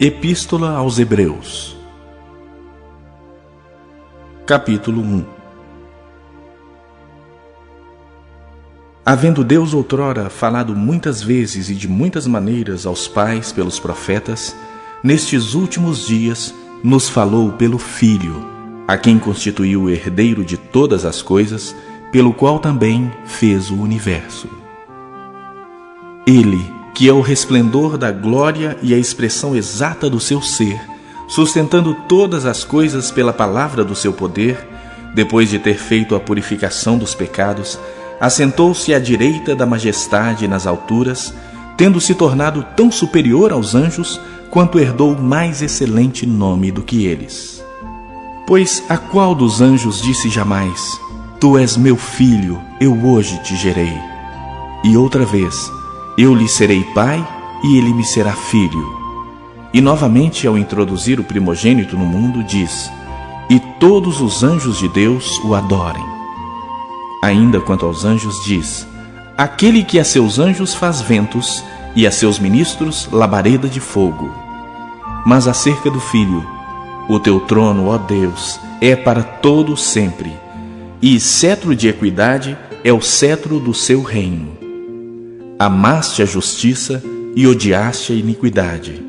Epístola aos Hebreus, capítulo 1. Havendo Deus outrora falado muitas vezes e de muitas maneiras aos pais pelos profetas, nestes últimos dias nos falou pelo Filho, a quem constituiu o herdeiro de todas as coisas, pelo qual também fez o universo. Ele, que é o resplendor da glória e a expressão exata do seu ser, sustentando todas as coisas pela palavra do seu poder, depois de ter feito a purificação dos pecados, assentou-se à direita da majestade nas alturas, tendo se tornado tão superior aos anjos, quanto herdou mais excelente nome do que eles. Pois a qual dos anjos disse jamais: Tu és meu filho, eu hoje te gerei? E outra vez: Eu lhe serei pai, e ele me será filho. E novamente, ao introduzir o primogênito no mundo, diz: E todos os anjos de Deus o adorem. Ainda quanto aos anjos diz: Aquele que a seus anjos faz ventos, e a seus ministros labareda de fogo. Mas acerca do Filho: O teu trono, ó Deus, é para todo sempre, e cetro de equidade é o cetro do seu reino. Amaste a justiça e odiaste a iniquidade.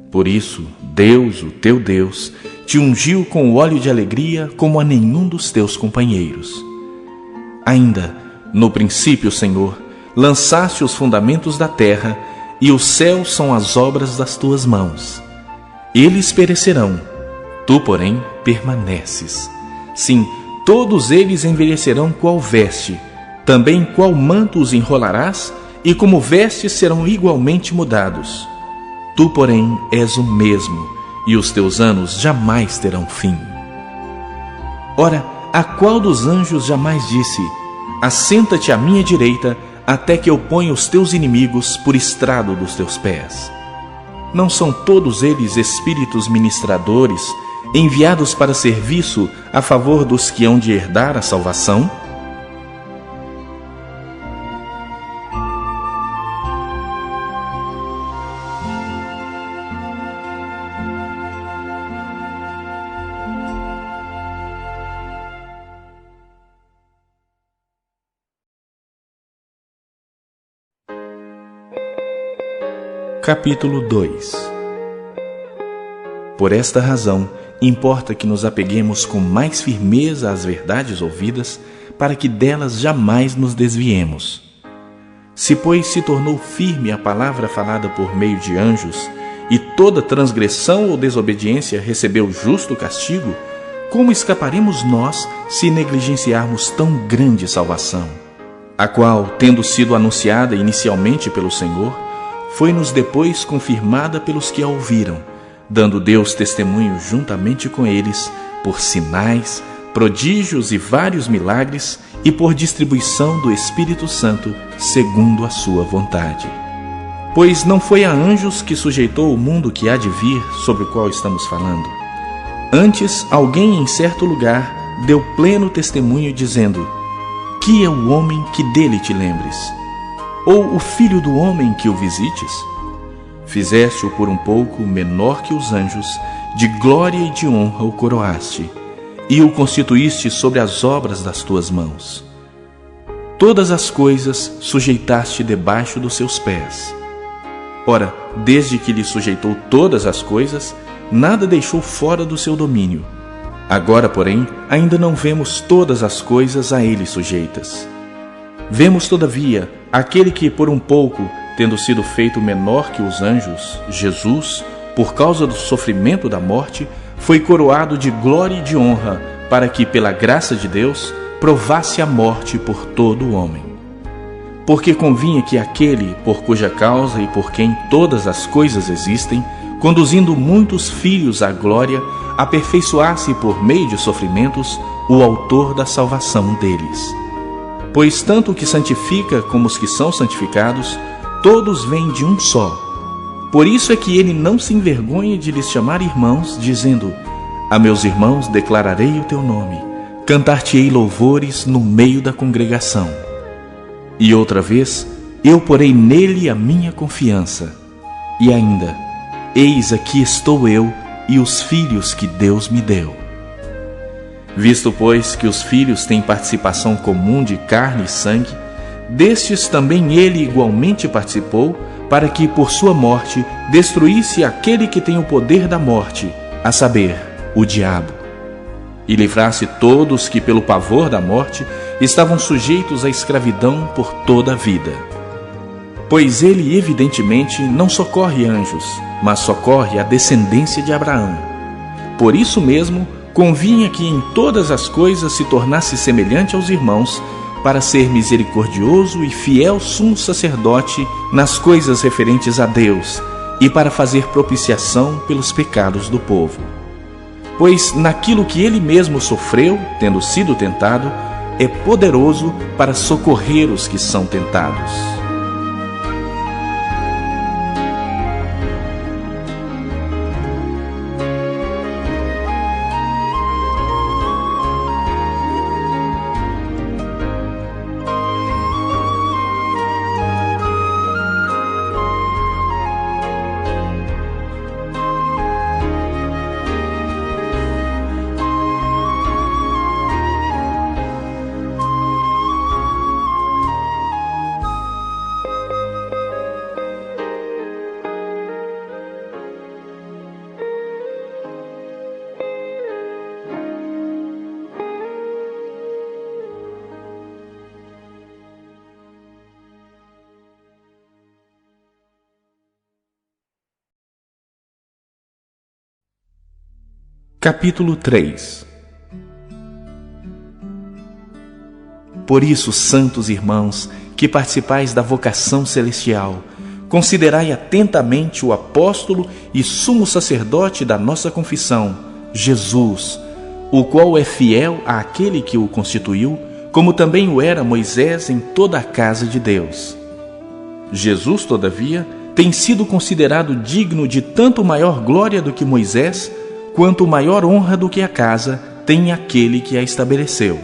Por isso, Deus, o teu Deus, te ungiu com o óleo de alegria como a nenhum dos teus companheiros. Ainda, no princípio, Senhor, lançaste os fundamentos da terra, e os céus são as obras das tuas mãos. Eles perecerão, tu, porém, permaneces. Sim, todos eles envelhecerão qual veste, também qual manto os enrolarás, e como vestes serão igualmente mudados. Tu, porém, és o mesmo, e os teus anos jamais terão fim. Ora, a qual dos anjos jamais disse: Assenta-te à minha direita, até que eu ponha os teus inimigos por estrado dos teus pés? Não são todos eles espíritos ministradores, enviados para serviço a favor dos que hão de herdar a salvação? Capítulo 2. Por esta razão, importa que nos apeguemos com mais firmeza às verdades ouvidas, para que delas jamais nos desviemos. Se, pois, se tornou firme a palavra falada por meio de anjos, e toda transgressão ou desobediência recebeu justo castigo, como escaparemos nós se negligenciarmos tão grande salvação? A qual, tendo sido anunciada inicialmente pelo Senhor, foi-nos depois confirmada pelos que a ouviram, dando Deus testemunho juntamente com eles, por sinais, prodígios e vários milagres, e por distribuição do Espírito Santo, segundo a sua vontade. Pois não foi a anjos que sujeitou o mundo que há de vir, sobre o qual estamos falando. Antes, alguém em certo lugar deu pleno testemunho, dizendo: Que é o homem que dele te lembres? Ou o filho do homem que o visites? Fizeste-o por um pouco menor que os anjos, de glória e de honra o coroaste, e o constituíste sobre as obras das tuas mãos. Todas as coisas sujeitaste debaixo dos seus pés. Ora, desde que lhe sujeitou todas as coisas, nada deixou fora do seu domínio. Agora, porém, ainda não vemos todas as coisas a ele sujeitas. Vemos, todavia, aquele que, por um pouco, tendo sido feito menor que os anjos, Jesus, por causa do sofrimento da morte, foi coroado de glória e de honra, para que, pela graça de Deus, provasse a morte por todo o homem. Porque convinha que aquele, por cuja causa e por quem todas as coisas existem, conduzindo muitos filhos à glória, aperfeiçoasse por meio de sofrimentos o autor da salvação deles. Pois tanto o que santifica como os que são santificados, todos vêm de um só. Por isso é que ele não se envergonha de lhes chamar irmãos, dizendo: A meus irmãos declararei o teu nome, cantar-te-ei louvores no meio da congregação. E outra vez, eu porei nele a minha confiança. E ainda, eis aqui estou eu e os filhos que Deus me deu. Visto, pois, que os filhos têm participação comum de carne e sangue, destes também ele igualmente participou, para que, por sua morte, destruísse aquele que tem o poder da morte, a saber, o diabo, e livrasse todos que, pelo pavor da morte, estavam sujeitos à escravidão por toda a vida. Pois ele, evidentemente, não socorre anjos, mas socorre a descendência de Abraão. Por isso mesmo, convinha que em todas as coisas se tornasse semelhante aos irmãos, para ser misericordioso e fiel sumo sacerdote nas coisas referentes a Deus e para fazer propiciação pelos pecados do povo. Pois naquilo que ele mesmo sofreu, tendo sido tentado, é poderoso para socorrer os que são tentados. Capítulo 3. Por isso, santos irmãos, que participais da vocação celestial, considerai atentamente o apóstolo e sumo sacerdote da nossa confissão, Jesus, o qual é fiel àquele que o constituiu, como também o era Moisés em toda a casa de Deus. Jesus, todavia, tem sido considerado digno de tanto maior glória do que Moisés, quanto maior honra do que a casa tem aquele que a estabeleceu.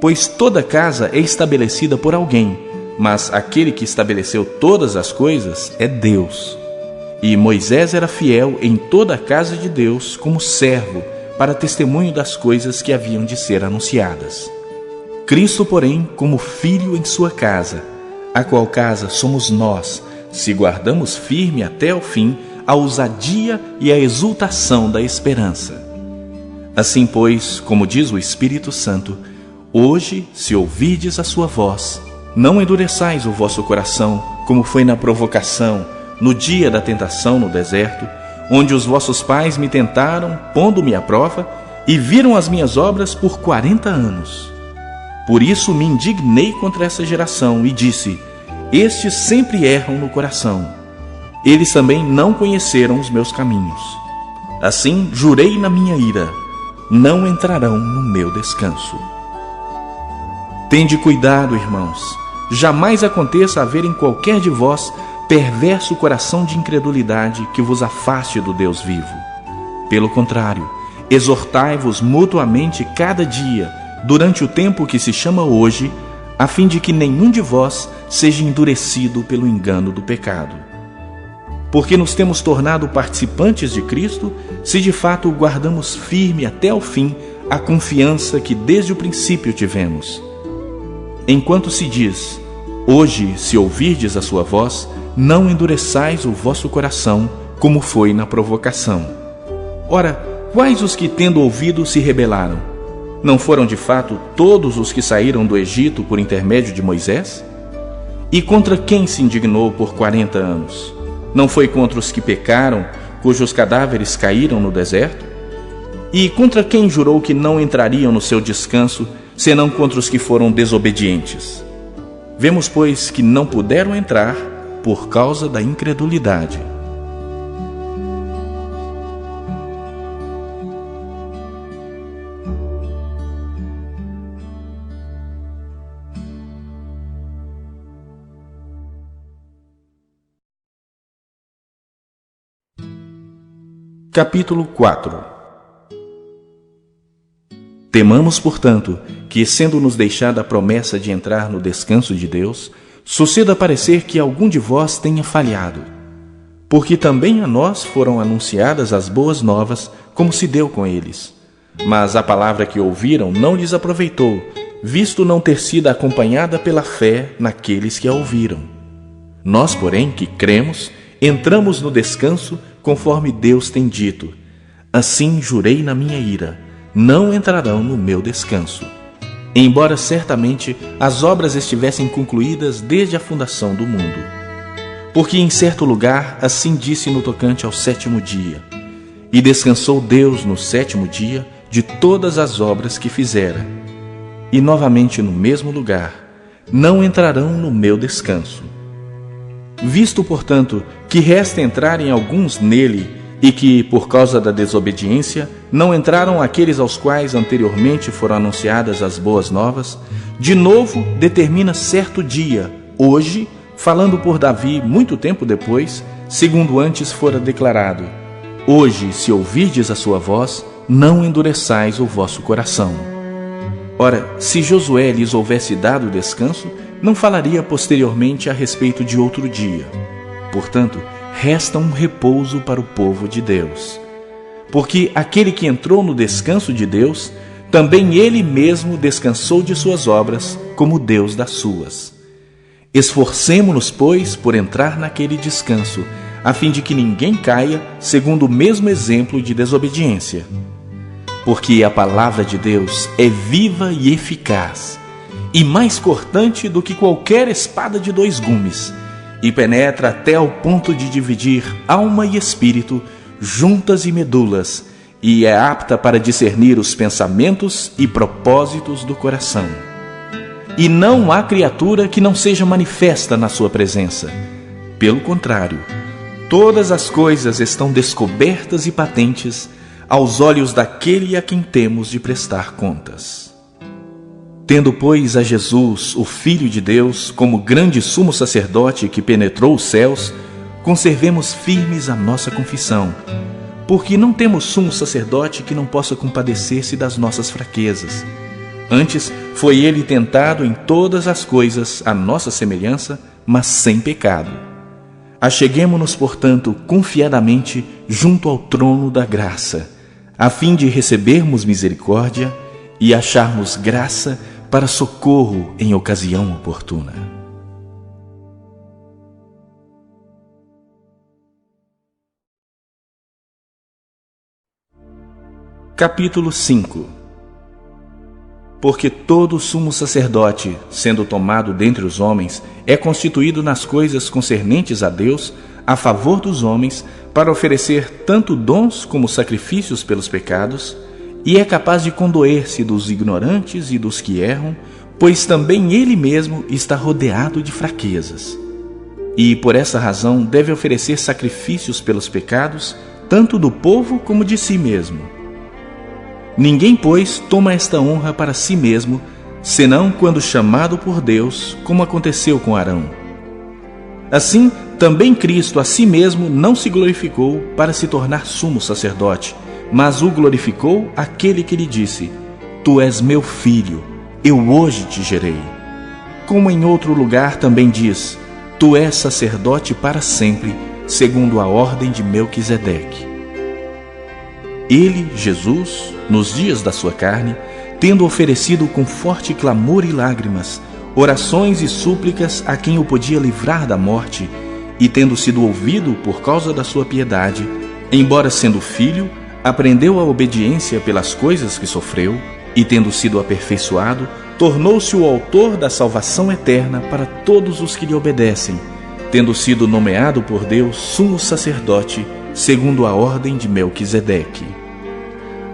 Pois toda casa é estabelecida por alguém, mas aquele que estabeleceu todas as coisas é Deus. E Moisés era fiel em toda a casa de Deus como servo, para testemunho das coisas que haviam de ser anunciadas. Cristo, porém, como filho em sua casa, a qual casa somos nós, se guardamos firme até o fim a ousadia e a exultação da esperança. Assim, pois, como diz o Espírito Santo, hoje, se ouvirdes a sua voz, não endureçais o vosso coração, como foi na provocação, no dia da tentação no deserto, onde os vossos pais me tentaram, pondo-me à prova, e viram as minhas obras por 40 anos. Por isso me indignei contra essa geração e disse: estes sempre erram no coração. Eles também não conheceram os meus caminhos. Assim jurei na minha ira: não entrarão no meu descanso. Tende cuidado, irmãos, jamais aconteça haver em qualquer de vós perverso coração de incredulidade que vos afaste do Deus vivo. Pelo contrário, exortai-vos mutuamente cada dia, durante o tempo que se chama hoje, a fim de que nenhum de vós seja endurecido pelo engano do pecado. Porque nos temos tornado participantes de Cristo, se de fato guardamos firme até o fim a confiança que desde o princípio tivemos. Enquanto se diz: hoje, se ouvirdes a sua voz, não endureçais o vosso coração, como foi na provocação. Ora, quais os que, tendo ouvido, se rebelaram? Não foram de fato todos os que saíram do Egito por intermédio de Moisés? E contra quem se indignou por 40 anos? Não foi contra os que pecaram, cujos cadáveres caíram no deserto? E contra quem jurou que não entrariam no seu descanso, senão contra os que foram desobedientes? Vemos, pois, que não puderam entrar por causa da incredulidade. Capítulo 4. Temamos, portanto, que, sendo-nos deixada a promessa de entrar no descanso de Deus, suceda parecer que algum de vós tenha falhado. porque também a nós foram anunciadas as boas novas, como se deu com eles. Mas a palavra que ouviram não lhes aproveitou, visto não ter sido acompanhada pela fé naqueles que a ouviram. Nós, porém, que cremos, entramos no descanso, conforme Deus tem dito: assim jurei na minha ira, não entrarão no meu descanso. Embora certamente as obras estivessem concluídas desde a fundação do mundo. Porque em certo lugar assim disse no tocante ao 7º dia: e descansou Deus no 7º dia de todas as obras que fizera. E novamente no mesmo lugar: não entrarão no meu descanso. Visto, portanto, que resta entrarem alguns nele, e que, por causa da desobediência, não entraram aqueles aos quais anteriormente foram anunciadas as boas novas, de novo determina certo dia, hoje, falando por Davi muito tempo depois, segundo antes fora declarado: hoje, se ouvirdes a sua voz, não endureçais o vosso coração. Ora, se Josué lhes houvesse dado descanso, não falaria posteriormente a respeito de outro dia. Portanto, resta um repouso para o povo de Deus. Porque aquele que entrou no descanso de Deus, também ele mesmo descansou de suas obras, como Deus das suas. Esforcemo-nos, pois, por entrar naquele descanso, a fim de que ninguém caia segundo o mesmo exemplo de desobediência. Porque a palavra de Deus é viva e eficaz, e mais cortante do que qualquer espada de 2 gumes, e penetra até ao ponto de dividir alma e espírito, juntas e medulas, e é apta para discernir os pensamentos e propósitos do coração. E não há criatura que não seja manifesta na sua presença. Pelo contrário, todas as coisas estão descobertas e patentes aos olhos daquele a quem temos de prestar contas. Tendo, pois, a Jesus, o Filho de Deus, como grande sumo sacerdote que penetrou os céus, conservemos firmes a nossa confissão, porque não temos sumo sacerdote que não possa compadecer-se das nossas fraquezas. Antes, foi ele tentado em todas as coisas à nossa semelhança, mas sem pecado. Acheguemo-nos, portanto, confiadamente junto ao trono da graça, a fim de recebermos misericórdia e acharmos graça para socorro em ocasião oportuna. Capítulo 5. Porque todo sumo sacerdote, sendo tomado dentre os homens, é constituído nas coisas concernentes a Deus, a favor dos homens, para oferecer tanto dons como sacrifícios pelos pecados, e é capaz de condoer-se dos ignorantes e dos que erram, pois também ele mesmo está rodeado de fraquezas. E por essa razão deve oferecer sacrifícios pelos pecados, tanto do povo como de si mesmo. Ninguém, pois, toma esta honra para si mesmo, senão quando chamado por Deus, como aconteceu com Arão. Assim, também Cristo a si mesmo não se glorificou para se tornar sumo sacerdote, mas o glorificou aquele que lhe disse: Tu és meu filho, eu hoje te gerei. Como em outro lugar também diz: Tu és sacerdote para sempre, segundo a ordem de Melquisedeque. Ele, Jesus, nos dias da sua carne, tendo oferecido com forte clamor e lágrimas, orações e súplicas a quem o podia livrar da morte, e tendo sido ouvido por causa da sua piedade, embora sendo filho, aprendeu a obediência pelas coisas que sofreu, e tendo sido aperfeiçoado, tornou-se o autor da salvação eterna para todos os que lhe obedecem, tendo sido nomeado por Deus sumo sacerdote, segundo a ordem de Melquisedeque.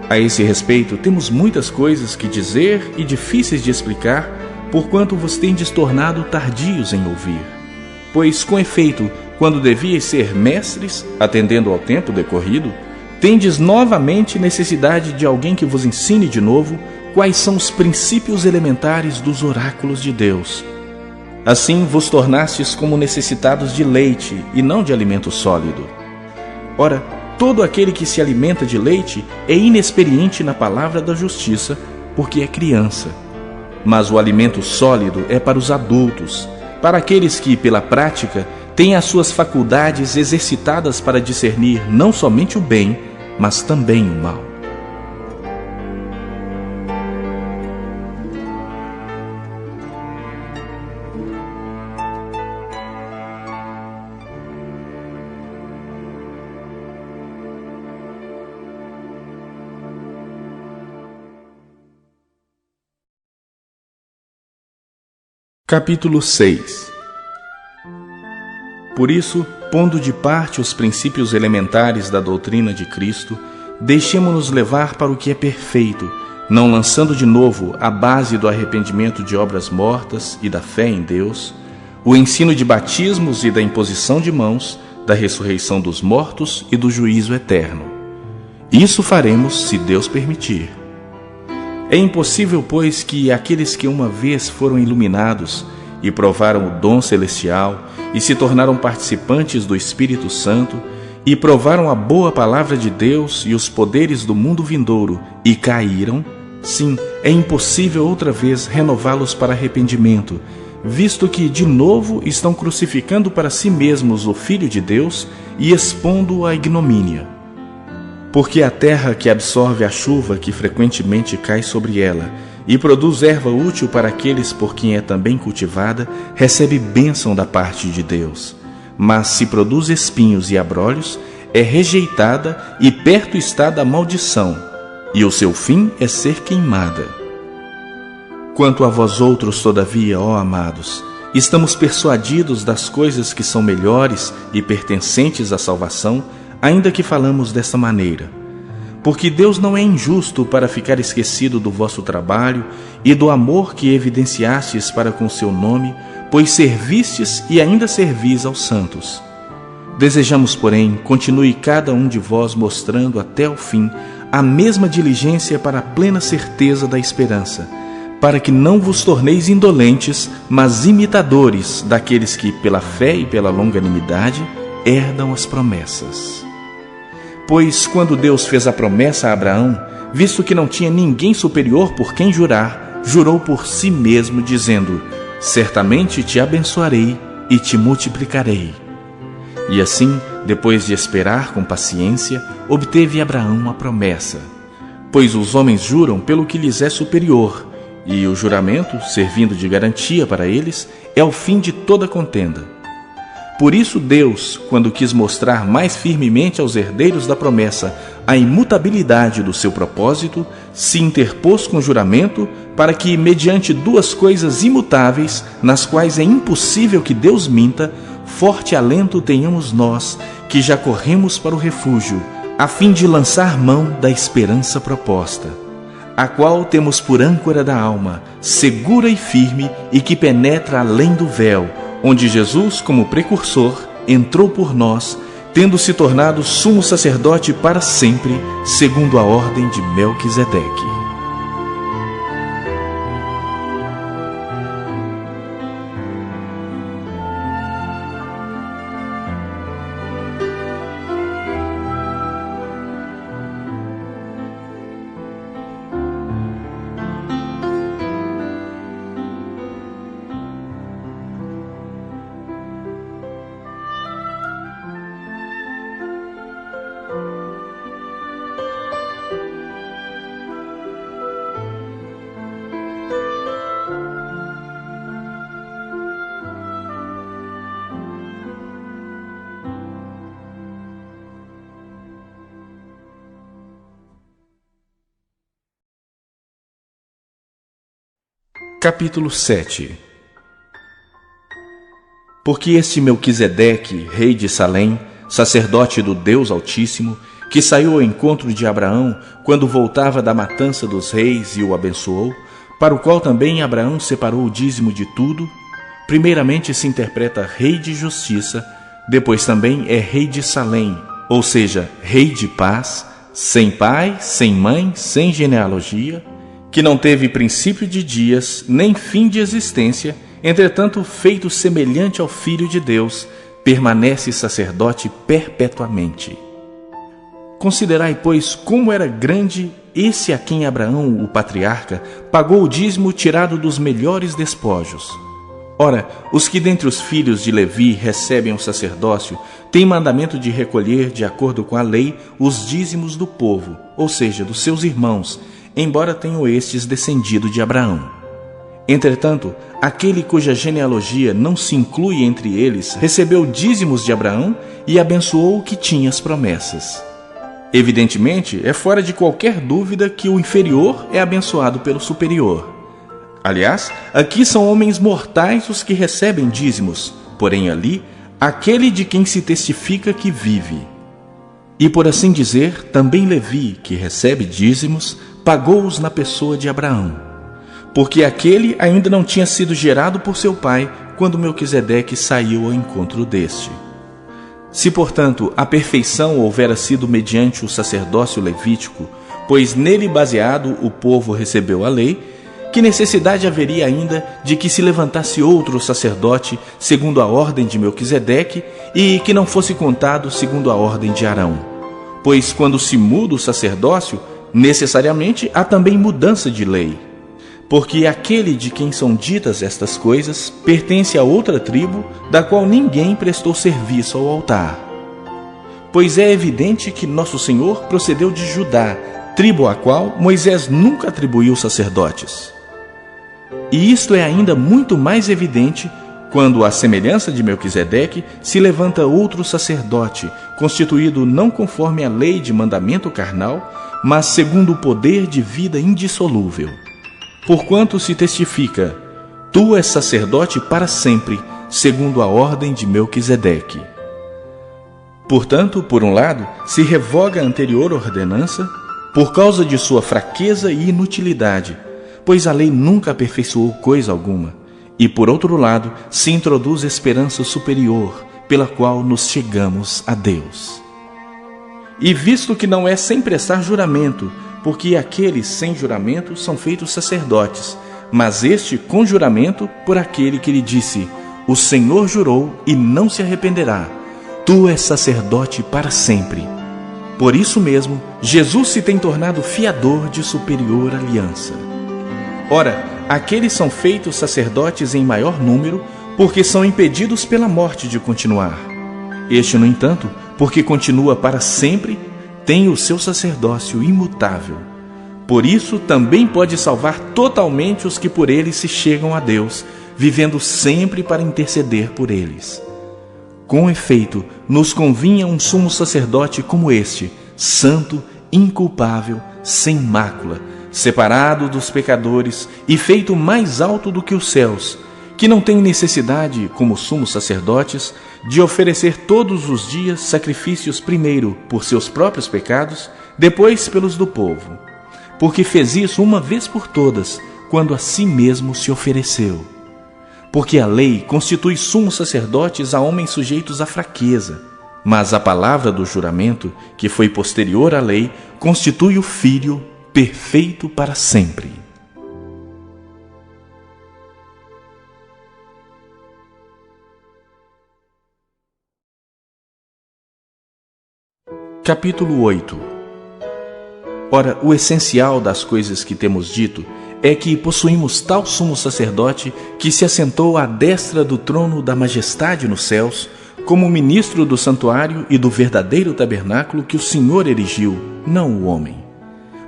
A esse respeito, temos muitas coisas que dizer e difíceis de explicar, porquanto vos tendes tornado tardios em ouvir. Pois, com efeito, quando devíeis ser mestres, atendendo ao tempo decorrido, tendes novamente necessidade de alguém que vos ensine de novo quais são os princípios elementares dos oráculos de Deus. Assim vos tornastes como necessitados de leite e não de alimento sólido. Ora, todo aquele que se alimenta de leite é inexperiente na palavra da justiça, porque é criança. Mas o alimento sólido é para os adultos, para aqueles que, pela prática, tem as suas faculdades exercitadas para discernir não somente o bem, mas também o mal. Capítulo 6. Por isso, pondo de parte os princípios elementares da doutrina de Cristo, deixemo-nos levar para o que é perfeito, não lançando de novo a base do arrependimento de obras mortas e da fé em Deus, o ensino de batismos e da imposição de mãos, da ressurreição dos mortos e do juízo eterno. Isso faremos se Deus permitir. É impossível, pois, que aqueles que uma vez foram iluminados e provaram o dom celestial e se tornaram participantes do Espírito Santo e provaram a boa palavra de Deus e os poderes do mundo vindouro e caíram, sim, é impossível outra vez renová-los para arrependimento, visto que de novo estão crucificando para si mesmos o Filho de Deus e expondo-o à ignomínia. Porque a terra que absorve a chuva que frequentemente cai sobre ela e produz erva útil para aqueles por quem é também cultivada, recebe bênção da parte de Deus. Mas se produz espinhos e abrolhos, é rejeitada e perto está da maldição, e o seu fim é ser queimada. Quanto a vós outros, todavia, ó amados, estamos persuadidos das coisas que são melhores e pertencentes à salvação, ainda que falamos desta maneira. Porque Deus não é injusto para ficar esquecido do vosso trabalho e do amor que evidenciastes para com seu nome, pois servistes e ainda servis aos santos. Desejamos, porém, continue cada um de vós mostrando até o fim a mesma diligência para a plena certeza da esperança, para que não vos torneis indolentes, mas imitadores daqueles que, pela fé e pela longanimidade, herdam as promessas. Pois quando Deus fez a promessa a Abraão, visto que não tinha ninguém superior por quem jurar, jurou por si mesmo, dizendo: certamente te abençoarei e te multiplicarei. E assim, depois de esperar com paciência, obteve Abraão a promessa. Pois os homens juram pelo que lhes é superior, e o juramento, servindo de garantia para eles, é o fim de toda contenda. Por isso Deus, quando quis mostrar mais firmemente aos herdeiros da promessa a imutabilidade do seu propósito, se interpôs com juramento para que, mediante duas coisas imutáveis, nas quais é impossível que Deus minta, forte alento tenhamos nós, que já corremos para o refúgio, a fim de lançar mão da esperança proposta, a qual temos por âncora da alma, segura e firme, e que penetra além do véu, onde Jesus, como precursor, entrou por nós, tendo se tornado sumo sacerdote para sempre, segundo a ordem de Melquisedeque. Capítulo 7. Porque este Melquisedeque, rei de Salém, sacerdote do Deus Altíssimo, que saiu ao encontro de Abraão quando voltava da matança dos reis e o abençoou, para o qual também Abraão separou o dízimo de tudo, primeiramente se interpreta rei de justiça, depois também é rei de Salém, ou seja, rei de paz, sem pai, sem mãe, sem genealogia, que não teve princípio de dias, nem fim de existência, entretanto, feito semelhante ao Filho de Deus, permanece sacerdote perpetuamente. Considerai, pois, como era grande esse a quem Abraão, o patriarca, pagou o dízimo tirado dos melhores despojos. Ora, os que dentre os filhos de Levi recebem o sacerdócio têm mandamento de recolher, de acordo com a lei, os dízimos do povo, ou seja, dos seus irmãos, embora tenham estes descendido de Abraão. Entretanto, aquele cuja genealogia não se inclui entre eles recebeu dízimos de Abraão e abençoou o que tinha as promessas. Evidentemente, é fora de qualquer dúvida que o inferior é abençoado pelo superior. Aliás, aqui são homens mortais os que recebem dízimos, porém ali, aquele de quem se testifica que vive. E por assim dizer, também Levi, que recebe dízimos, pagou-os na pessoa de Abraão, porque aquele ainda não tinha sido gerado por seu pai quando Melquisedeque saiu ao encontro deste. Se, portanto, a perfeição houvera sido mediante o sacerdócio levítico, pois nele baseado o povo recebeu a lei, que necessidade haveria ainda de que se levantasse outro sacerdote segundo a ordem de Melquisedeque e que não fosse contado segundo a ordem de Arão? Pois quando se muda o sacerdócio, necessariamente há também mudança de lei. Porque aquele de quem são ditas estas coisas pertence a outra tribo, da qual ninguém prestou serviço ao altar. Pois é evidente que nosso Senhor procedeu de Judá, tribo à qual Moisés nunca atribuiu sacerdotes. E isto é ainda muito mais evidente quando, à semelhança de Melquisedeque, se levanta outro sacerdote, constituído não conforme a lei de mandamento carnal, mas segundo o poder de vida indissolúvel. Porquanto se testifica, tu és sacerdote para sempre, segundo a ordem de Melquisedeque. Portanto, por um lado, se revoga a anterior ordenança, por causa de sua fraqueza e inutilidade, pois a lei nunca aperfeiçoou coisa alguma, e por outro lado, se introduz esperança superior, pela qual nos chegamos a Deus. E visto que não é sem prestar juramento, porque aqueles sem juramento são feitos sacerdotes, mas este com juramento por aquele que lhe disse: o Senhor jurou e não se arrependerá, tu és sacerdote para sempre. Por isso mesmo, Jesus se tem tornado fiador de superior aliança. Ora, aqueles são feitos sacerdotes em maior número, porque são impedidos pela morte de continuar. Este, no entanto, porque continua para sempre, tem o seu sacerdócio imutável. Por isso, também pode salvar totalmente os que por ele se chegam a Deus, vivendo sempre para interceder por eles. Com efeito, nos convinha um sumo sacerdote como este, santo, inculpável, sem mácula, separado dos pecadores e feito mais alto do que os céus, que não tem necessidade, como sumos sacerdotes, de oferecer todos os dias sacrifícios primeiro por seus próprios pecados, depois pelos do povo, porque fez isso uma vez por todas, quando a si mesmo se ofereceu. Porque a lei constitui sumos sacerdotes a homens sujeitos à fraqueza, mas a palavra do juramento, que foi posterior à lei, constitui o Filho perfeito para sempre. Capítulo 8. Ora, o essencial das coisas que temos dito é que possuímos tal sumo sacerdote que se assentou à destra do trono da majestade nos céus, como ministro do santuário e do verdadeiro tabernáculo que o Senhor erigiu, não o homem.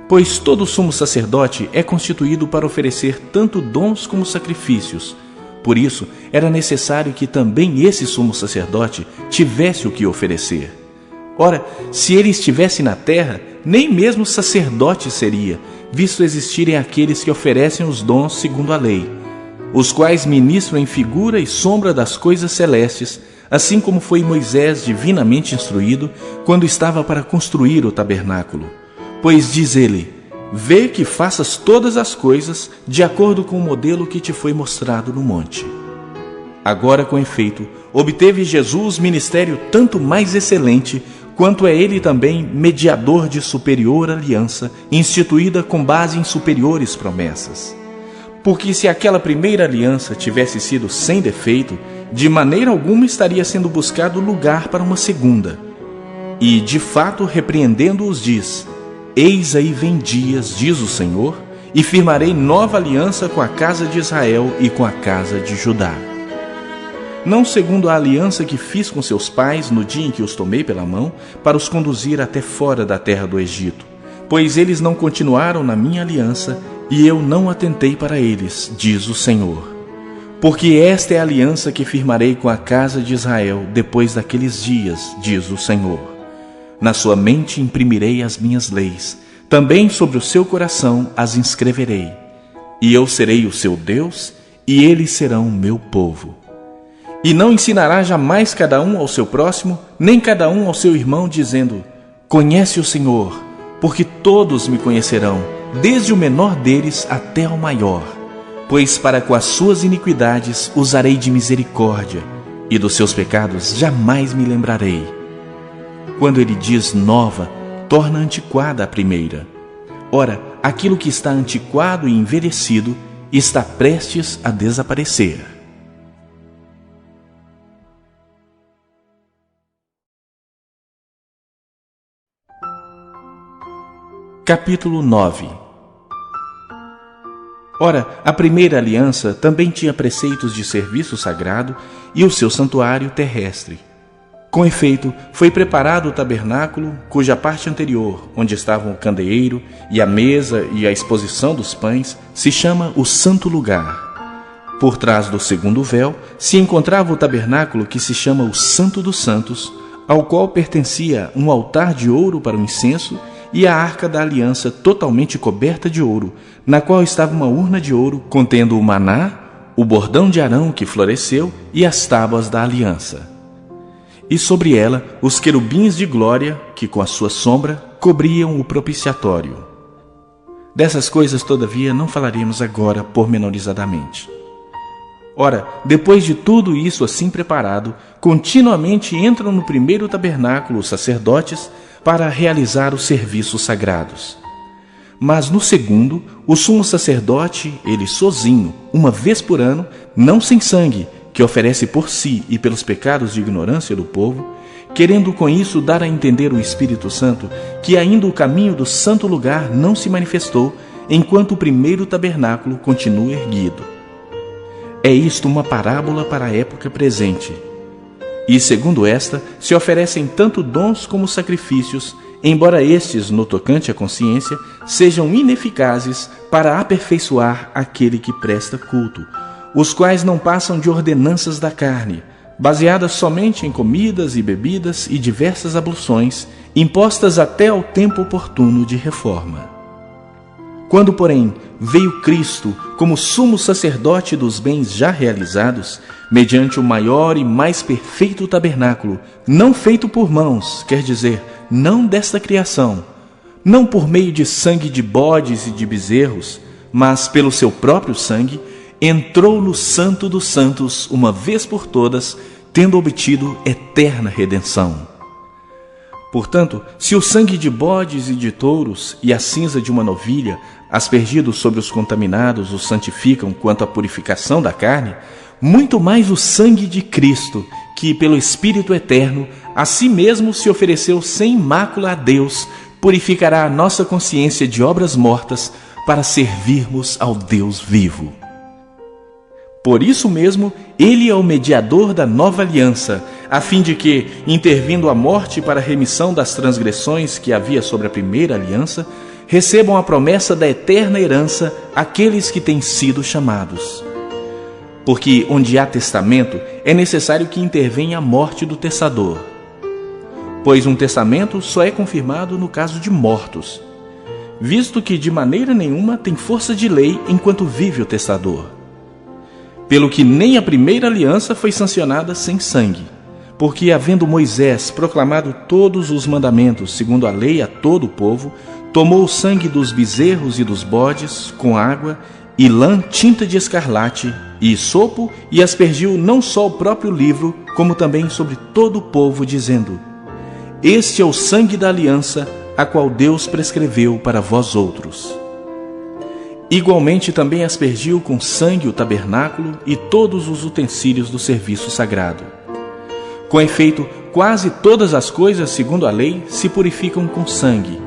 Pois todo sumo sacerdote é constituído para oferecer tanto dons como sacrifícios. Por isso, era necessário que também esse sumo sacerdote tivesse o que oferecer. Ora, se ele estivesse na terra, nem mesmo sacerdote seria, visto existirem aqueles que oferecem os dons segundo a lei, os quais ministram em figura e sombra das coisas celestes, assim como foi Moisés divinamente instruído quando estava para construir o tabernáculo. Pois diz ele: vê que faças todas as coisas de acordo com o modelo que te foi mostrado no monte. Agora, com efeito, obteve Jesus ministério tanto mais excelente, quanto é ele também mediador de superior aliança, instituída com base em superiores promessas. Porque se aquela primeira aliança tivesse sido sem defeito, de maneira alguma estaria sendo buscado lugar para uma segunda. E, de fato, repreendendo-os, diz: eis aí vem dias, diz o Senhor, e firmarei nova aliança com a casa de Israel e com a casa de Judá. não segundo a aliança que fiz com seus pais no dia em que os tomei pela mão, para os conduzir até fora da terra do Egito, pois eles não continuaram na minha aliança, e eu não atentei para eles, diz o Senhor. Porque esta é a aliança que firmarei com a casa de Israel depois daqueles dias, diz o Senhor. Na sua mente imprimirei as minhas leis, também sobre o seu coração as inscreverei. E eu serei o seu Deus, e eles serão o meu povo. E não ensinará jamais cada um ao seu próximo, nem cada um ao seu irmão, dizendo: conhece o Senhor, porque todos me conhecerão, desde o menor deles até o maior. Pois para com as suas iniquidades usarei de misericórdia, e dos seus pecados jamais me lembrarei. Quando ele diz nova, torna antiquada a primeira. Ora, aquilo que está antiquado e envelhecido está prestes a desaparecer. Capítulo 9. Ora, a primeira aliança também tinha preceitos de serviço sagrado e o seu santuário terrestre. Com efeito, foi preparado o tabernáculo, cuja parte anterior, onde estavam o candeeiro e a mesa e a exposição dos pães, se chama o Santo Lugar. Por trás do segundo véu se encontrava o tabernáculo que se chama o Santo dos Santos, ao qual pertencia um altar de ouro para o incenso e a arca da aliança totalmente coberta de ouro, na qual estava uma urna de ouro contendo o maná, o bordão de Arão que floresceu e as tábuas da aliança. E sobre ela os querubins de glória, que com a sua sombra cobriam o propiciatório. Dessas coisas, todavia, não falaremos agora pormenorizadamente. Ora, depois de tudo isso assim preparado, continuamente entram no primeiro tabernáculo os sacerdotes para realizar os serviços sagrados. Mas no segundo, o sumo sacerdote, ele sozinho, uma vez por ano, não sem sangue, que oferece por si e pelos pecados de ignorância do povo, querendo com isso dar a entender o Espírito Santo que ainda o caminho do santo lugar não se manifestou, enquanto o primeiro tabernáculo continua erguido. É isto uma parábola para a época presente. E, segundo esta, se oferecem tanto dons como sacrifícios, embora estes, no tocante à consciência, sejam ineficazes para aperfeiçoar aquele que presta culto, os quais não passam de ordenanças da carne, baseadas somente em comidas e bebidas e diversas abluções, impostas até ao tempo oportuno de reforma. Quando, porém, veio Cristo como sumo sacerdote dos bens já realizados, mediante o maior e mais perfeito tabernáculo, não feito por mãos, quer dizer, não desta criação, não por meio de sangue de bodes e de bezerros, mas pelo seu próprio sangue, entrou no Santo dos Santos uma vez por todas, tendo obtido eterna redenção. Portanto, se o sangue de bodes e de touros e a cinza de uma novilha, aspergidos sobre os contaminados, os santificam quanto à purificação da carne, muito mais o sangue de Cristo, que pelo Espírito Eterno, a si mesmo se ofereceu sem mácula a Deus, purificará a nossa consciência de obras mortas para servirmos ao Deus vivo. Por isso mesmo, ele é o mediador da nova aliança, a fim de que, intervindo a morte para a remissão das transgressões que havia sobre a primeira aliança, recebam a promessa da eterna herança aqueles que têm sido chamados. Porque onde há testamento, é necessário que intervenha a morte do testador. Pois um testamento só é confirmado no caso de mortos, visto que de maneira nenhuma tem força de lei enquanto vive o testador. Pelo que nem a primeira aliança foi sancionada sem sangue, porque havendo Moisés proclamado todos os mandamentos segundo a lei a todo o povo, tomou o sangue dos bezerros e dos bodes com água e lã tinta de escarlate e sopo e aspergiu não só o próprio livro, como também sobre todo o povo, dizendo: este é o sangue da aliança, a qual Deus prescreveu para vós outros. Igualmente também aspergiu com sangue o tabernáculo e todos os utensílios do serviço sagrado. Com efeito, quase todas as coisas, segundo a lei, se purificam com sangue,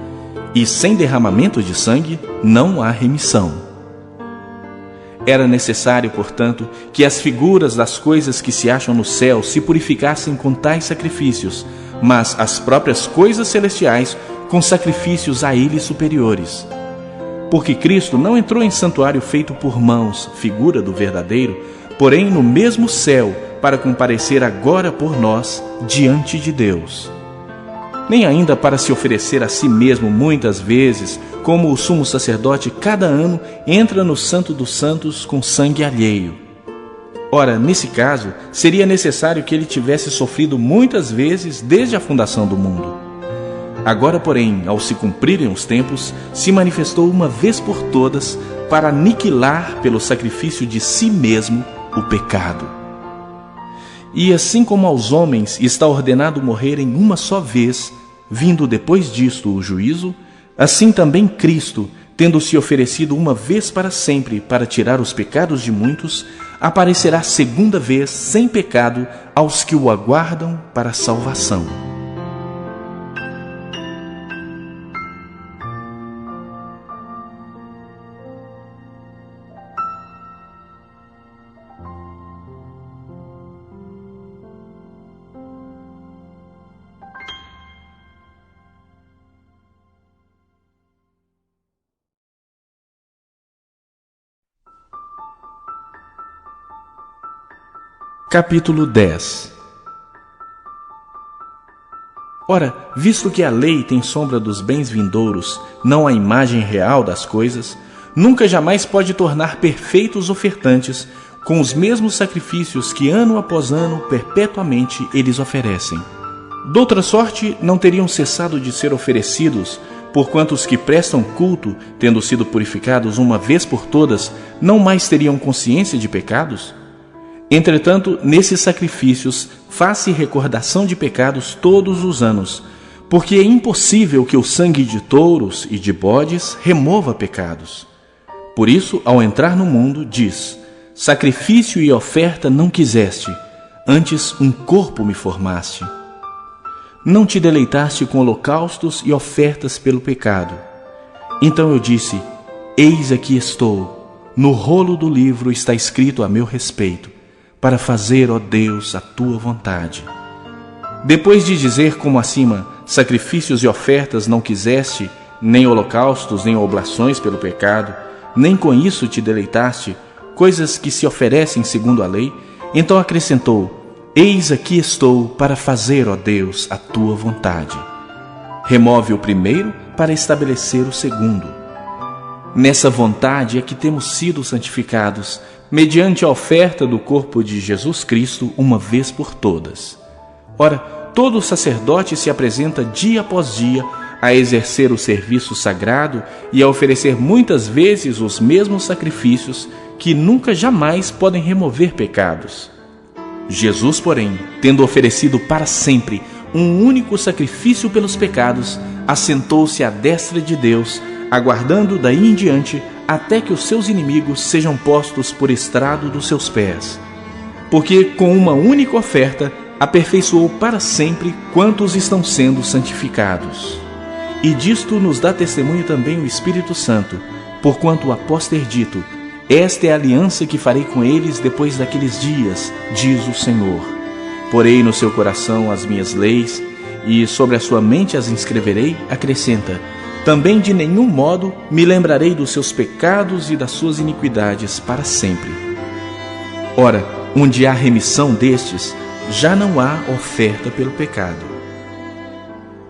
e sem derramamento de sangue não há remissão. Era necessário, portanto, que as figuras das coisas que se acham no céu se purificassem com tais sacrifícios, mas as próprias coisas celestiais com sacrifícios a eles superiores. Porque Cristo não entrou em santuário feito por mãos, figura do verdadeiro, porém no mesmo céu, para comparecer agora por nós diante de Deus. Nem ainda para se oferecer a si mesmo muitas vezes, como o sumo sacerdote cada ano entra no Santo dos Santos com sangue alheio. Ora, nesse caso, seria necessário que ele tivesse sofrido muitas vezes desde a fundação do mundo. Agora, porém, ao se cumprirem os tempos, se manifestou uma vez por todas para aniquilar pelo sacrifício de si mesmo o pecado. E assim como aos homens está ordenado morrerem uma só vez, vindo depois disto o juízo, assim também Cristo, tendo se oferecido uma vez para sempre para tirar os pecados de muitos, aparecerá segunda vez sem pecado aos que o aguardam para a salvação. Capítulo 10. Ora, visto que a lei tem sombra dos bens vindouros, não a imagem real das coisas, nunca jamais pode tornar perfeitos ofertantes com os mesmos sacrifícios que ano após ano perpetuamente eles oferecem. Doutra sorte, não teriam cessado de ser oferecidos, porquanto os que prestam culto, tendo sido purificados uma vez por todas, não mais teriam consciência de pecados? Entretanto, nesses sacrifícios faz-se recordação de pecados todos os anos, porque é impossível que o sangue de touros e de bodes remova pecados. Por isso, ao entrar no mundo, diz: sacrifício e oferta não quiseste, antes um corpo me formaste. Não te deleitaste com holocaustos e ofertas pelo pecado. Então eu disse: eis aqui estou, no rolo do livro está escrito a meu respeito, para fazer, ó Deus, a tua vontade. Depois de dizer como acima, sacrifícios e ofertas não quiseste, nem holocaustos, nem oblações pelo pecado, nem com isso te deleitaste, coisas que se oferecem segundo a lei, então acrescentou: eis aqui estou para fazer, ó Deus, a tua vontade. Remove o primeiro para estabelecer o segundo. Nessa vontade é que temos sido santificados, mediante a oferta do corpo de Jesus Cristo uma vez por todas. Ora, todo sacerdote se apresenta dia após dia a exercer o serviço sagrado e a oferecer muitas vezes os mesmos sacrifícios que nunca jamais podem remover pecados. Jesus, porém, tendo oferecido para sempre um único sacrifício pelos pecados, assentou-se à destra de Deus, aguardando daí em diante até que os seus inimigos sejam postos por estrado dos seus pés. Porque com uma única oferta aperfeiçoou para sempre quantos estão sendo santificados. E disto nos dá testemunho também o Espírito Santo, porquanto após ter dito: esta é a aliança que farei com eles depois daqueles dias, diz o Senhor. Porei no seu coração as minhas leis, e sobre a sua mente as inscreverei, acrescenta: também de nenhum modo me lembrarei dos seus pecados e das suas iniquidades para sempre. Ora, onde há remissão destes, já não há oferta pelo pecado.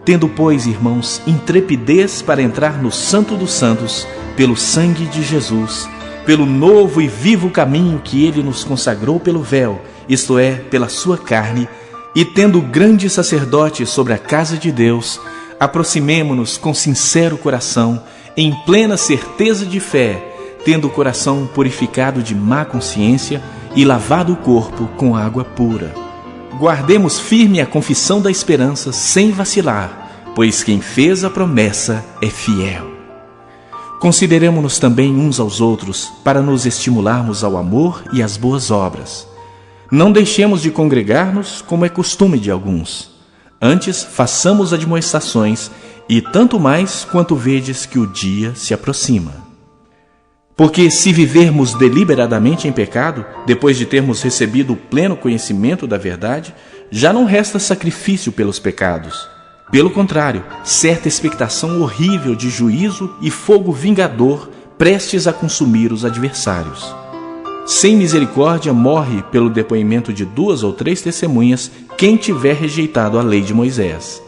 Tendo, pois, irmãos, intrepidez para entrar no Santo dos Santos, pelo sangue de Jesus, pelo novo e vivo caminho que ele nos consagrou pelo véu, isto é, pela sua carne, e tendo grande sacerdote sobre a casa de Deus, aproximemo-nos com sincero coração, em plena certeza de fé, tendo o coração purificado de má consciência e lavado o corpo com água pura. Guardemos firme a confissão da esperança sem vacilar, pois quem fez a promessa é fiel. Consideremo-nos também uns aos outros para nos estimularmos ao amor e às boas obras. Não deixemos de congregar-nos como é costume de alguns. Antes, façamos admoestações, e tanto mais quanto vedes que o dia se aproxima. Porque se vivermos deliberadamente em pecado, depois de termos recebido o pleno conhecimento da verdade, já não resta sacrifício pelos pecados. Pelo contrário, certa expectação horrível de juízo e fogo vingador prestes a consumir os adversários. Sem misericórdia morre pelo depoimento de 2 ou 3 testemunhas quem tiver rejeitado a lei de Moisés.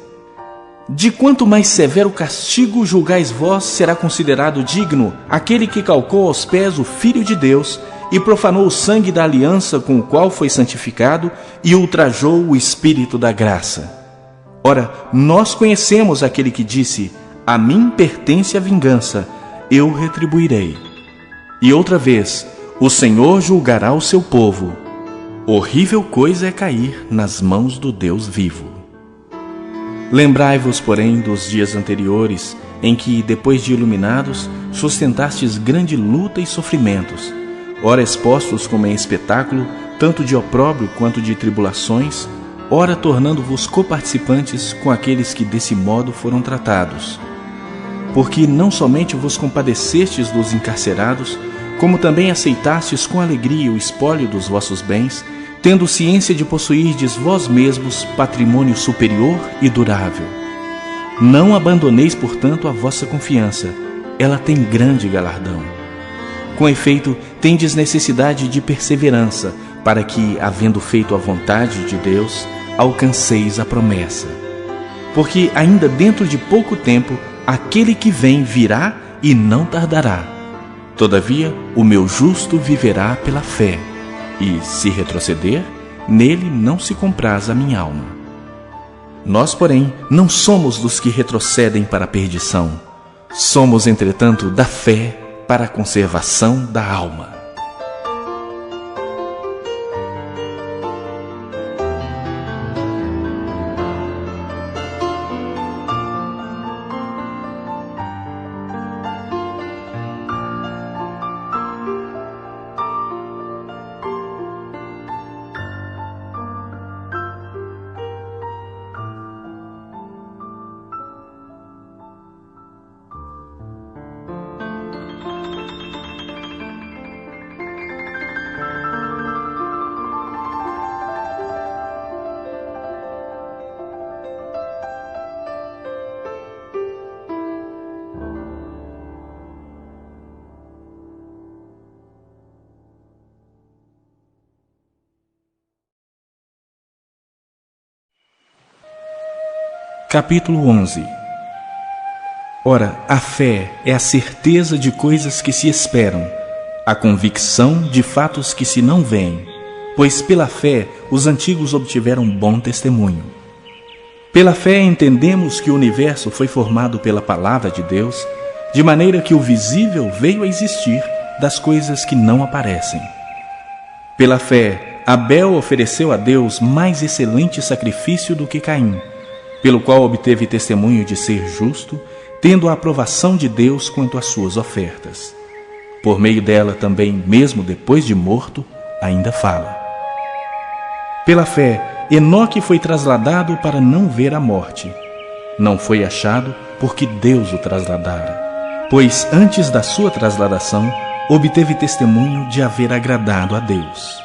De quanto mais severo castigo julgais vós, será considerado digno aquele que calcou aos pés o Filho de Deus e profanou o sangue da aliança com o qual foi santificado e ultrajou o Espírito da graça. Ora, nós conhecemos aquele que disse: a mim pertence a vingança, eu retribuirei. E outra vez, o Senhor julgará o seu povo. Horrível coisa é cair nas mãos do Deus vivo. Lembrai-vos, porém, dos dias anteriores, em que, depois de iluminados, sustentastes grande luta e sofrimentos, ora expostos como em espetáculo, tanto de opróbrio quanto de tribulações, ora tornando-vos coparticipantes com aqueles que desse modo foram tratados. Porque não somente vos compadecestes dos encarcerados, como também aceitastes com alegria o espólio dos vossos bens, tendo ciência de possuirdes vós mesmos patrimônio superior e durável. Não abandoneis, portanto, a vossa confiança, ela tem grande galardão. Com efeito, tendes necessidade de perseverança, para que, havendo feito a vontade de Deus, alcanceis a promessa. Porque ainda dentro de pouco tempo, aquele que vem virá e não tardará. Todavia, o meu justo viverá pela fé. E, se retroceder, nele não se compraz a minha alma. Nós, porém, não somos dos que retrocedem para a perdição. Somos, entretanto, da fé para a conservação da alma. Capítulo 11. Ora, a fé é a certeza de coisas que se esperam, a convicção de fatos que se não veem, pois pela fé os antigos obtiveram bom testemunho. Pela fé entendemos que o universo foi formado pela palavra de Deus, de maneira que o visível veio a existir das coisas que não aparecem. Pela fé, Abel ofereceu a Deus mais excelente sacrifício do que Caim, pelo qual obteve testemunho de ser justo, tendo a aprovação de Deus quanto às suas ofertas. Por meio dela também, mesmo depois de morto, ainda fala. Pela fé, Enoque foi trasladado para não ver a morte. Não foi achado porque Deus o trasladara, pois antes da sua trasladação, obteve testemunho de haver agradado a Deus.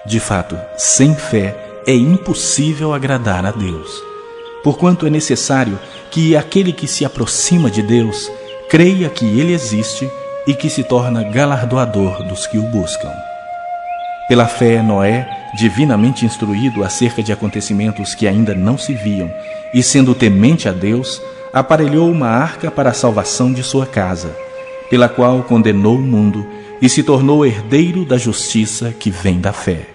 De fato, sem fé é impossível agradar a Deus, porquanto é necessário que aquele que se aproxima de Deus creia que Ele existe e que se torna galardoador dos que o buscam. Pela fé, Noé, divinamente instruído acerca de acontecimentos que ainda não se viam, e sendo temente a Deus, aparelhou uma arca para a salvação de sua casa, pela qual condenou o mundo e se tornou herdeiro da justiça que vem da fé.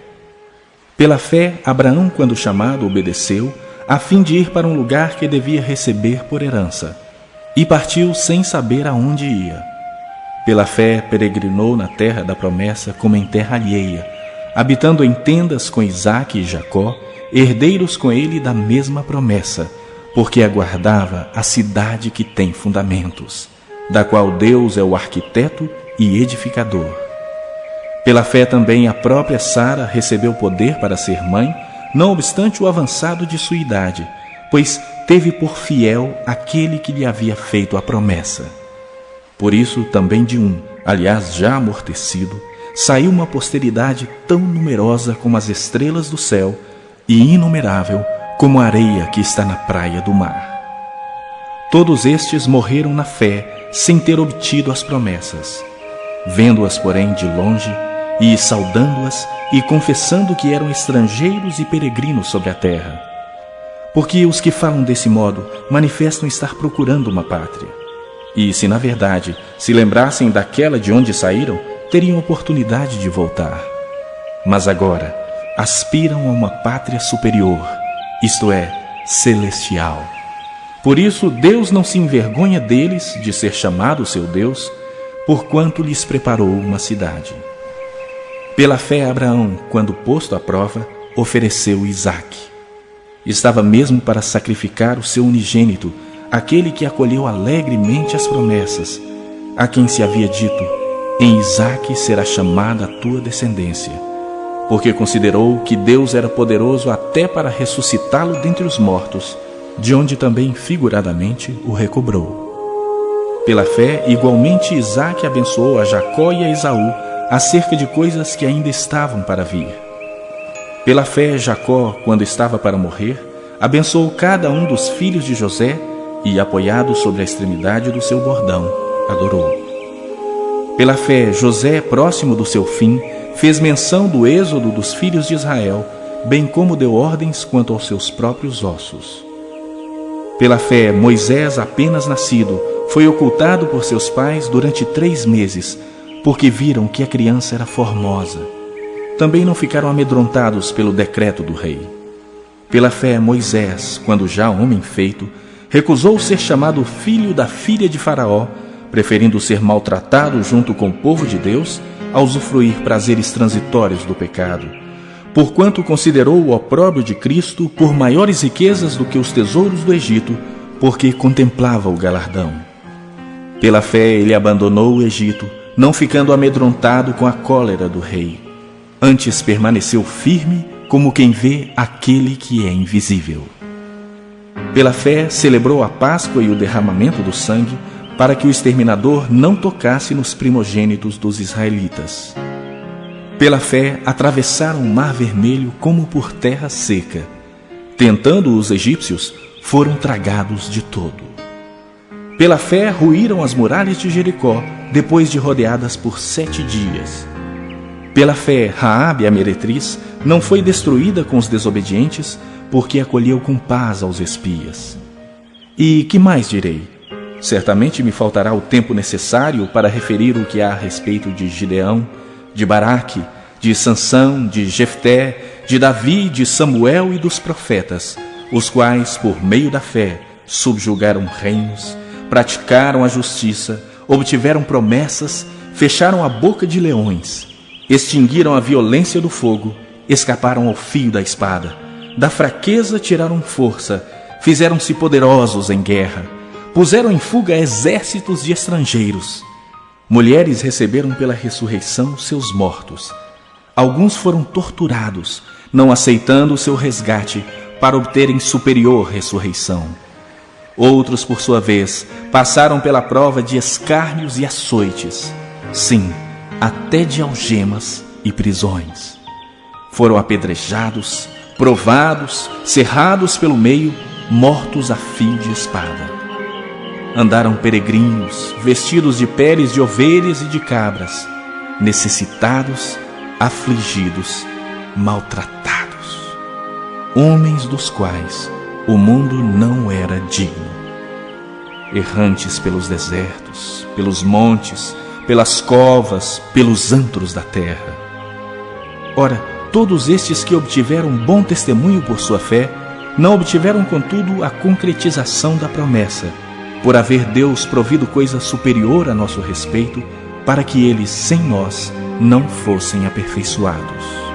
Pela fé, Abraão, quando chamado, obedeceu, a fim de ir para um lugar que devia receber por herança, e partiu sem saber aonde ia. Pela fé peregrinou na terra da promessa como em terra alheia, habitando em tendas com Isaque e Jacó, herdeiros com ele da mesma promessa, porque aguardava a cidade que tem fundamentos, da qual Deus é o arquiteto e edificador. Pela fé também a própria Sara recebeu poder para ser mãe, não obstante o avançado de sua idade, pois teve por fiel aquele que lhe havia feito a promessa. Por isso também de um, aliás já amortecido, saiu uma posteridade tão numerosa como as estrelas do céu e inumerável como a areia que está na praia do mar. Todos estes morreram na fé, sem ter obtido as promessas. Vendo-as, porém, de longe, e saudando-as, e confessando que eram estrangeiros e peregrinos sobre a terra. Porque os que falam desse modo manifestam estar procurando uma pátria. E se na verdade se lembrassem daquela de onde saíram, teriam oportunidade de voltar. Mas agora aspiram a uma pátria superior, isto é, celestial. Por isso Deus não se envergonha deles de ser chamado seu Deus, porquanto lhes preparou uma cidade. Pela fé Abraão, quando posto à prova, ofereceu Isaque. Estava mesmo para sacrificar o seu unigênito, aquele que acolheu alegremente as promessas, a quem se havia dito: em Isaque será chamada a tua descendência, porque considerou que Deus era poderoso até para ressuscitá-lo dentre os mortos, de onde também figuradamente o recobrou. Pela fé, igualmente Isaque abençoou a Jacó e a Esaú acerca de coisas que ainda estavam para vir. Pela fé, Jacó, quando estava para morrer, abençoou cada um dos filhos de José e, apoiado sobre a extremidade do seu bordão, adorou. Pela fé, José, próximo do seu fim, fez menção do êxodo dos filhos de Israel, bem como deu ordens quanto aos seus próprios ossos. Pela fé, Moisés, apenas nascido, foi ocultado por seus pais durante 3 meses, porque viram que a criança era formosa. Também não ficaram amedrontados pelo decreto do rei. Pela fé, Moisés, quando já homem feito, recusou ser chamado filho da filha de Faraó, preferindo ser maltratado junto com o povo de Deus, a usufruir prazeres transitórios do pecado, porquanto considerou o opróbrio de Cristo por maiores riquezas do que os tesouros do Egito, porque contemplava o galardão. Pela fé ele abandonou o Egito, não ficando amedrontado com a cólera do rei. Antes permaneceu firme, como quem vê aquele que é invisível. Pela fé celebrou a Páscoa e o derramamento do sangue, para que o exterminador não tocasse nos primogênitos dos israelitas. Pela fé atravessaram o Mar Vermelho como por terra seca. Tentando os egípcios, foram tragados de todo. Pela fé ruíram as muralhas de Jericó, depois de rodeadas por 7 dias. Pela fé, Raabe, a meretriz, não foi destruída com os desobedientes, porque acolheu com paz aos espias. E que mais direi? Certamente me faltará o tempo necessário para referir o que há a respeito de Gideão, de Baraque, de Sansão, de Jefté, de Davi, de Samuel e dos profetas, os quais, por meio da fé, subjugaram reinos, praticaram a justiça, obtiveram promessas, fecharam a boca de leões, extinguiram a violência do fogo, escaparam ao fio da espada, da fraqueza tiraram força, fizeram-se poderosos em guerra, puseram em fuga exércitos de estrangeiros. Mulheres receberam pela ressurreição seus mortos. Alguns foram torturados, não aceitando o seu resgate, para obterem superior ressurreição. Outros, por sua vez, passaram pela prova de escárnios e açoites, sim, até de algemas e prisões. Foram apedrejados, provados, cerrados pelo meio, mortos a fio de espada. Andaram peregrinos, vestidos de peles de ovelhas e de cabras, necessitados, afligidos, maltratados, homens dos quais o mundo não era digno. Errantes pelos desertos, pelos montes, pelas covas, pelos antros da terra. Ora, todos estes que obtiveram bom testemunho por sua fé, não obtiveram, contudo, a concretização da promessa, por haver Deus provido coisa superior a nosso respeito, para que eles, sem nós, não fossem aperfeiçoados.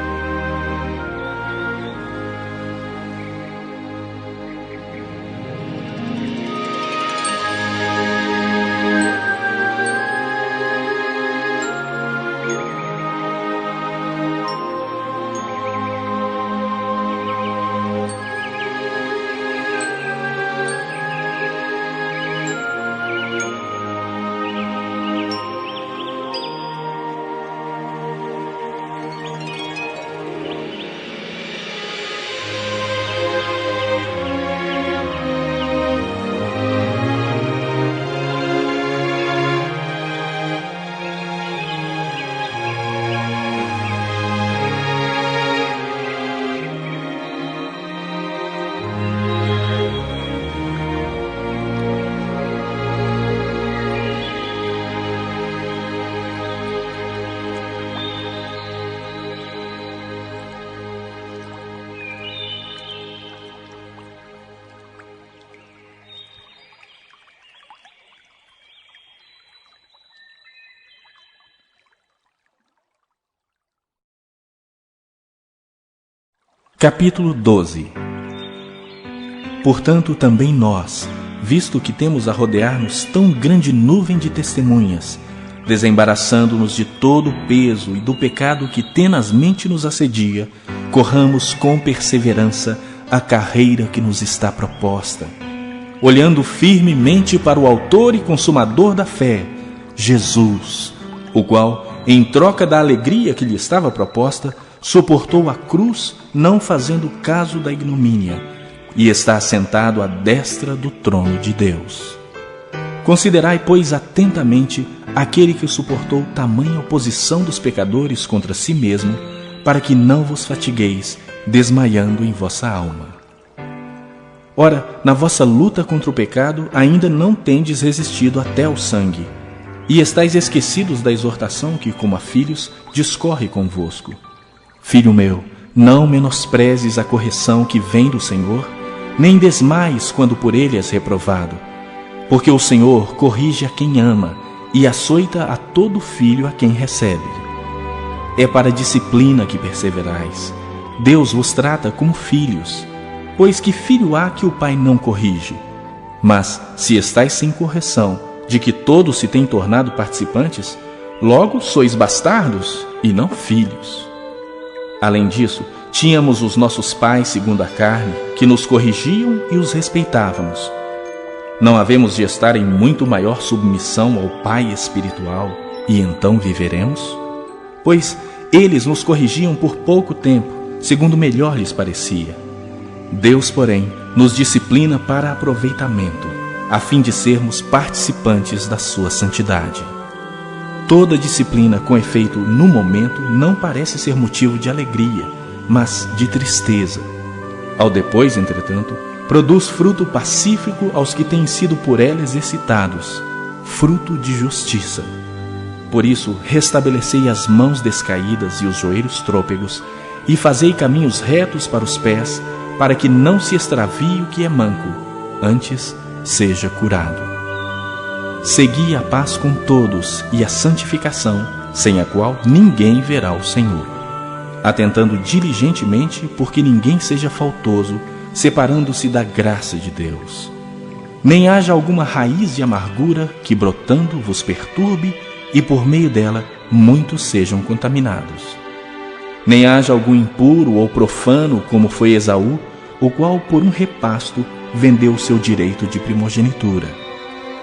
Capítulo 12. Portanto, também nós, visto que temos a rodear-nos tão grande nuvem de testemunhas, desembaraçando-nos de todo o peso e do pecado que tenazmente nos assedia, corramos com perseverança a carreira que nos está proposta, olhando firmemente para o autor e consumador da fé, Jesus, o qual, em troca da alegria que lhe estava proposta, suportou a cruz, não fazendo caso da ignomínia, e está assentado à destra do trono de Deus. Considerai, pois, atentamente aquele que suportou tamanha oposição dos pecadores contra si mesmo, para que não vos fatigueis, desmaiando em vossa alma. Ora, na vossa luta contra o pecado, ainda não tendes resistido até ao sangue, e estáis esquecidos da exortação que, como a filhos, discorre convosco. Filho meu, não menosprezes a correção que vem do Senhor, nem desmaies quando por ele és reprovado. Porque o Senhor corrige a quem ama e açoita a todo filho a quem recebe. É para a disciplina que perseverais. Deus vos trata como filhos. Pois que filho há que o pai não corrige? Mas, se estáis sem correção, de que todos se têm tornado participantes, logo sois bastardos e não filhos. Além disso, tínhamos os nossos pais segundo a carne, que nos corrigiam e os respeitávamos. Não havemos de estar em muito maior submissão ao Pai espiritual, e então viveremos? Pois eles nos corrigiam por pouco tempo, segundo melhor lhes parecia. Deus, porém, nos disciplina para aproveitamento, a fim de sermos participantes da sua santidade. Toda disciplina com efeito no momento não parece ser motivo de alegria, mas de tristeza. Ao depois, entretanto, produz fruto pacífico aos que têm sido por ela exercitados, fruto de justiça. Por isso, restabelecei as mãos descaídas e os joelhos trôpegos, e fazei caminhos retos para os pés, para que não se extravie o que é manco, antes seja curado. Segui a paz com todos e a santificação, sem a qual ninguém verá o Senhor. Atentando diligentemente, porque ninguém seja faltoso, separando-se da graça de Deus. Nem haja alguma raiz de amargura que, brotando, vos perturbe, e por meio dela muitos sejam contaminados. Nem haja algum impuro ou profano, como foi Esaú, o qual, por um repasto, vendeu o seu direito de primogenitura.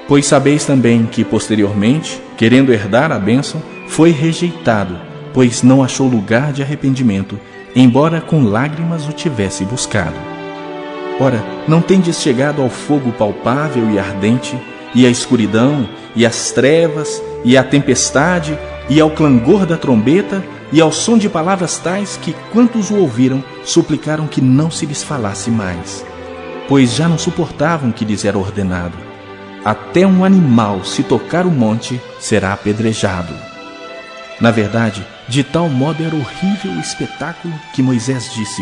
Pois sabeis também que, posteriormente, querendo herdar a bênção, foi rejeitado, pois não achou lugar de arrependimento, embora com lágrimas o tivesse buscado. Ora, não tendes chegado ao fogo palpável e ardente, e à escuridão, e às trevas, e à tempestade, e ao clangor da trombeta, e ao som de palavras tais que, quantos o ouviram, suplicaram que não se lhes falasse mais, pois já não suportavam que lhes era ordenado. Até um animal, se tocar o monte, será apedrejado. Na verdade, de tal modo era horrível o espetáculo que Moisés disse: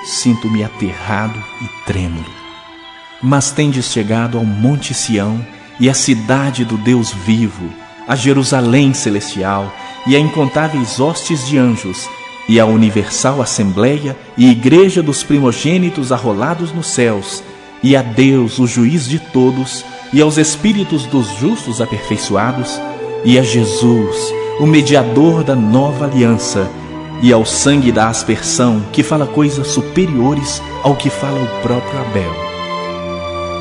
sinto-me aterrado e trêmulo. Mas tendes chegado ao monte Sião e à cidade do Deus vivo, a Jerusalém celestial e a incontáveis hostes de anjos, e a universal assembleia e igreja dos primogênitos arrolados nos céus, e a Deus, o juiz de todos, e aos espíritos dos justos aperfeiçoados, e a Jesus, o mediador da nova aliança, e ao sangue da aspersão, que fala coisas superiores ao que fala o próprio Abel.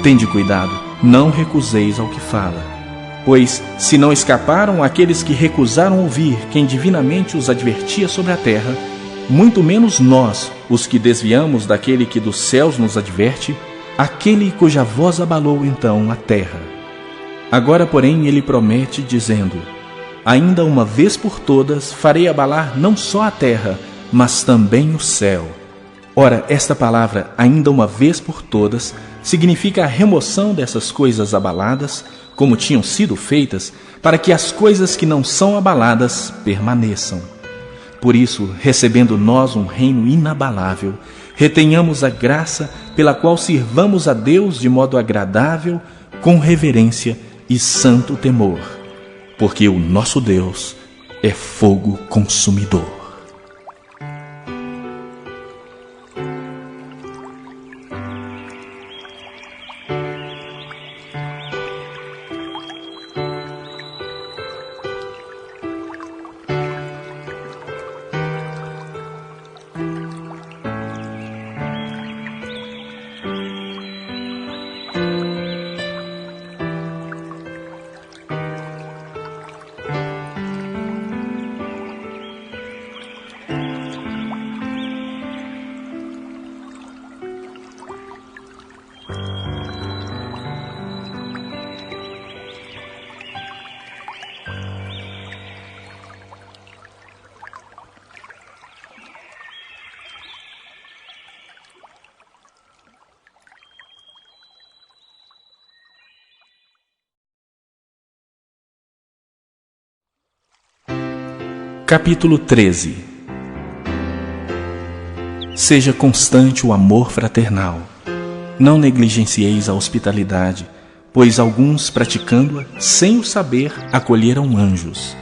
Tende cuidado, não recuseis ao que fala, pois se não escaparam aqueles que recusaram ouvir quem divinamente os advertia sobre a terra, muito menos nós, os que desviamos daquele que dos céus nos adverte, aquele cuja voz abalou então a terra. Agora, porém, ele promete, dizendo: ainda uma vez por todas farei abalar não só a terra, mas também o céu. Ora, esta palavra, ainda uma vez por todas, significa a remoção dessas coisas abaladas, como tinham sido feitas, para que as coisas que não são abaladas permaneçam. Por isso, recebendo nós um reino inabalável, retenhamos a graça pela qual sirvamos a Deus de modo agradável, com reverência e santo temor, porque o nosso Deus é fogo consumidor. Capítulo 13. Seja constante o amor fraternal. Não negligencieis a hospitalidade, pois alguns, praticando-a, sem o saber, acolheram anjos.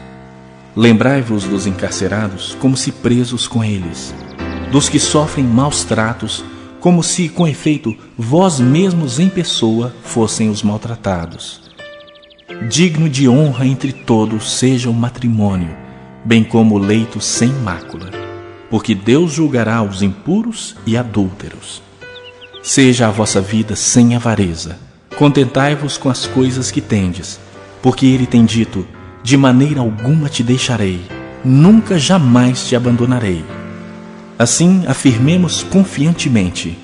Lembrai-vos dos encarcerados, como se presos com eles, dos que sofrem maus tratos, como se, com efeito, vós mesmos em pessoa fossem os maltratados. Digno de honra entre todos seja o matrimônio, bem como o leito sem mácula, porque Deus julgará os impuros e adúlteros. Seja a vossa vida sem avareza, contentai-vos com as coisas que tendes, porque ele tem dito: de maneira alguma te deixarei, nunca jamais te abandonarei. Assim afirmemos confiantemente: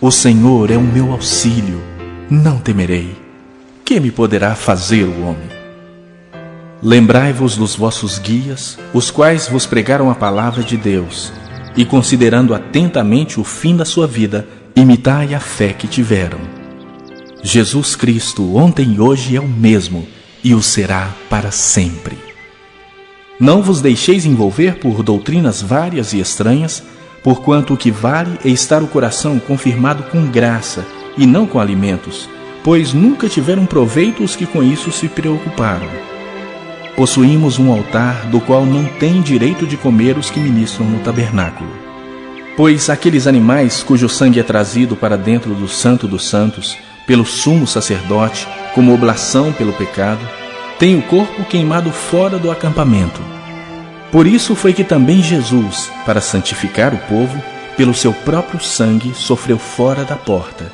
o Senhor é o meu auxílio, não temerei. Que me poderá fazer o homem? Lembrai-vos dos vossos guias, os quais vos pregaram a palavra de Deus, e considerando atentamente o fim da sua vida, imitai a fé que tiveram. Jesus Cristo, ontem e hoje, é o mesmo, e o será para sempre. Não vos deixeis envolver por doutrinas várias e estranhas, porquanto o que vale é estar o coração confirmado com graça, e não com alimentos, pois nunca tiveram proveito os que com isso se preocuparam. Possuímos um altar do qual não têm direito de comer os que ministram no tabernáculo. Pois aqueles animais cujo sangue é trazido para dentro do Santo dos Santos, pelo sumo sacerdote, como oblação pelo pecado, têm o corpo queimado fora do acampamento. Por isso foi que também Jesus, para santificar o povo, pelo seu próprio sangue sofreu fora da porta.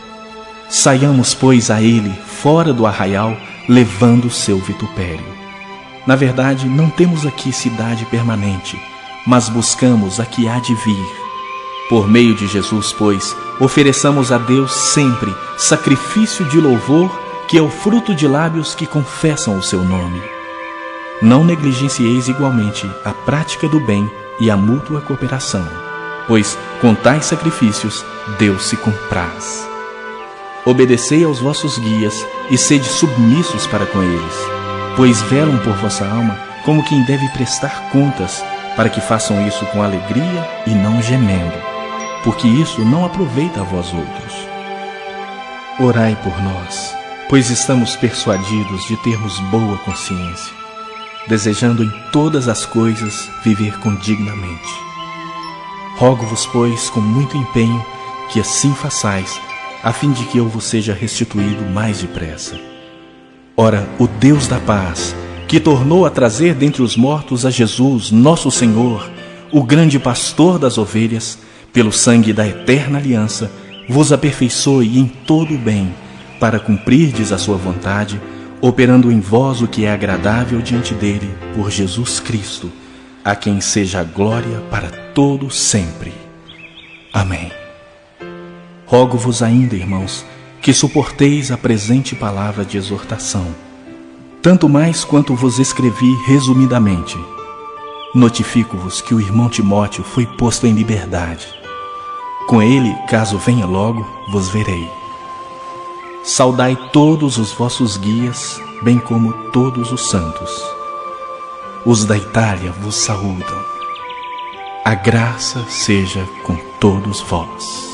Saiamos, pois, a ele, fora do arraial, levando o seu vitupério. Na verdade, não temos aqui cidade permanente, mas buscamos a que há de vir. Por meio de Jesus, pois, ofereçamos a Deus sempre sacrifício de louvor, que é o fruto de lábios que confessam o seu nome. Não negligencieis igualmente a prática do bem e a mútua cooperação, pois com tais sacrifícios Deus se compraz. Obedecei aos vossos guias e sede submissos para com eles, pois velam por vossa alma como quem deve prestar contas, para que façam isso com alegria e não gemendo, porque isso não aproveita a vós outros. Orai por nós, pois estamos persuadidos de termos boa consciência, desejando em todas as coisas viver condignamente. Rogo-vos, pois, com muito empenho, que assim façais, a fim de que eu vos seja restituído mais depressa. Ora, o Deus da paz, que tornou a trazer dentre os mortos a Jesus, nosso Senhor, o grande pastor das ovelhas, pelo sangue da eterna aliança, vos aperfeiçoe em todo o bem, para cumprirdes a sua vontade, operando em vós o que é agradável diante dele, por Jesus Cristo, a quem seja a glória para todo sempre. Amém. Rogo-vos ainda, irmãos, que suporteis a presente palavra de exortação, tanto mais quanto vos escrevi resumidamente. Notifico-vos que o irmão Timóteo foi posto em liberdade. Com ele, caso venha logo, vos verei. Saudai todos os vossos guias, bem como todos os santos. Os da Itália vos saúdam. A graça seja com todos vós.